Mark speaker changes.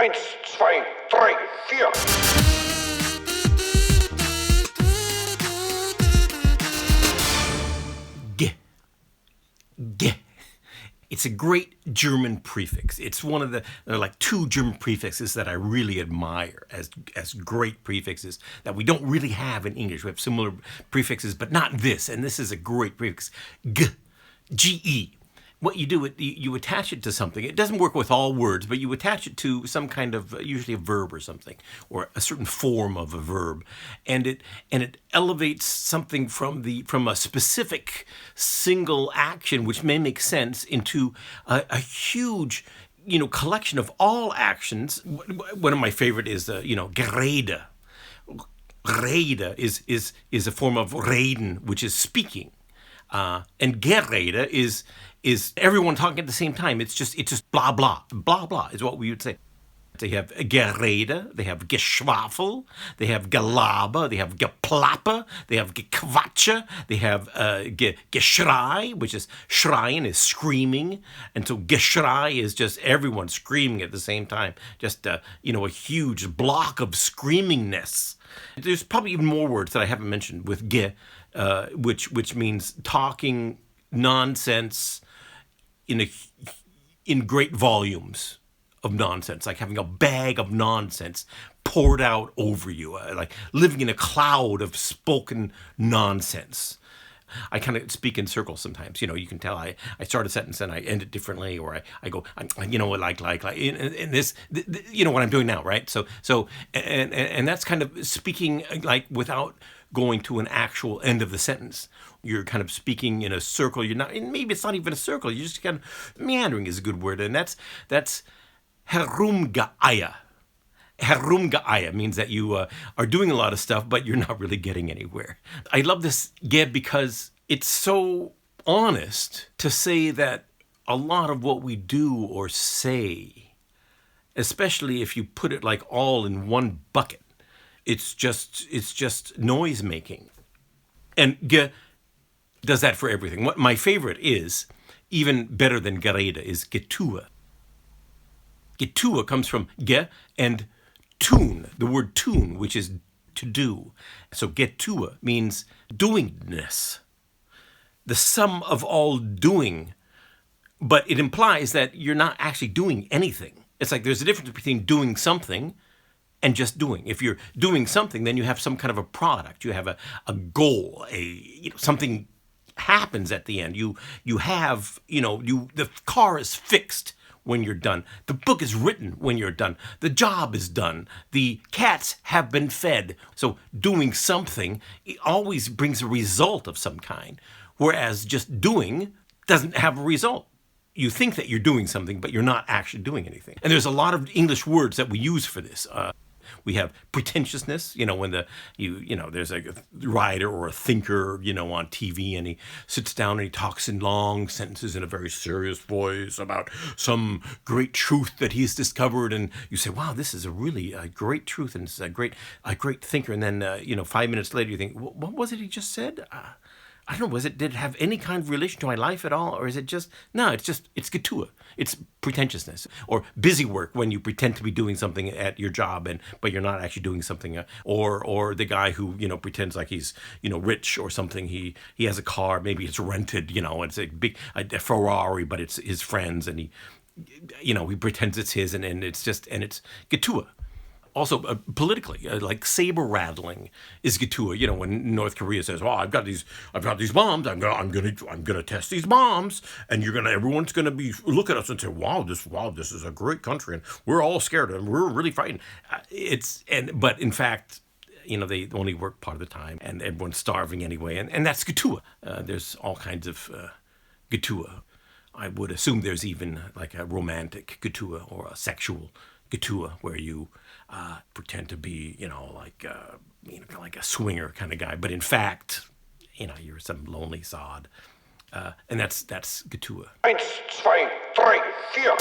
Speaker 1: 1, 2, 3, 4.
Speaker 2: Ge. It's a great German prefix. It's one of there are like two German prefixes that I really admire as great prefixes that we don't really have in English. We have similar prefixes, but not this. And this is a great prefix. Ge. What you do, you attach it to something. It doesn't work with all words, but you attach it to some kind of, usually a verb or something, or a certain form of a verb, and it elevates something from a specific single action, which may make sense, into a huge, collection of all actions. One of my favorite is gerede. Rede is a form of reden, which is speaking, and gerede is everyone talking at the same time. It's just blah, blah. Blah, blah is what we would say. They have gerede, they have geschwafel, they have gelaber, they have geplappe, they have gequatsche, they have geschrei, which is schreien is screaming. And so geschrei is just everyone screaming at the same time. Just, a huge block of screamingness. There's probably even more words that I haven't mentioned with ge, which means talking nonsense in great volumes of nonsense, like having a bag of nonsense poured out over you, like living in a cloud of spoken nonsense. I kind of speak in circles sometimes. You can tell I start a sentence and I end it differently, or I go, like in this, what I'm doing now, right? So and that's kind of speaking like without going to an actual end of the sentence. You're kind of speaking in a circle. You're not, and maybe it's not even a circle. You're just kind of meandering is a good word, and that's herumgeeier. Herumgeeier means that you are doing a lot of stuff, but you're not really getting anywhere. I love this get because it's so honest to say that a lot of what we do or say, especially if you put it like all in one bucket, it's just noise making. And ge does that for everything. What my favorite is, even better than gerede, is Getue. Getue comes from ge and tun, the word tun, which is to do. So Getue means doingness, the sum of all doing, but it implies that you're not actually doing anything. It's like there's a difference between doing something and just doing. If you're doing something, then you have some kind of a product. You have a goal, something happens at the end. You have, the car is fixed when you're done. The book is written when you're done. The job is done. The cats have been fed. So doing something, it always brings a result of some kind, whereas just doing doesn't have a result. You think that you're doing something, but you're not actually doing anything. And there's a lot of English words that we use for this. We have pretentiousness, when there's a writer or a thinker, on TV, and he sits down and he talks in long sentences in a very serious voice about some great truth that he's discovered, and you say, wow, this is a really great truth, and it's a great thinker. And then 5 minutes later you think, what was it he just said? I don't know, did it have any kind of relation to my life at all? Or is it just, no, it's Getue. It's pretentiousness. Or busy work, when you pretend to be doing something at your job, but you're not actually doing something. Or the guy who, pretends like he's, rich or something. He has a car, maybe it's rented, it's a big a Ferrari, but it's his friend's, and he pretends it's his, and it's Getue. Also, politically, like saber rattling is Getue. When North Korea says, "Well, I've got these bombs. I'm gonna test these bombs, and everyone's gonna be look at us and say, wow, this is a great country, and we're all scared and we're really frightened." But in fact, they only work part of the time, and everyone's starving anyway, and that's Getue. There's all kinds of Getue. I would assume there's even like a romantic Getue or a sexual Getue where you pretend to be, like a swinger kind of guy, but in fact, you're some lonely sod, and that's Getue.
Speaker 1: 1, 2, 3, 4.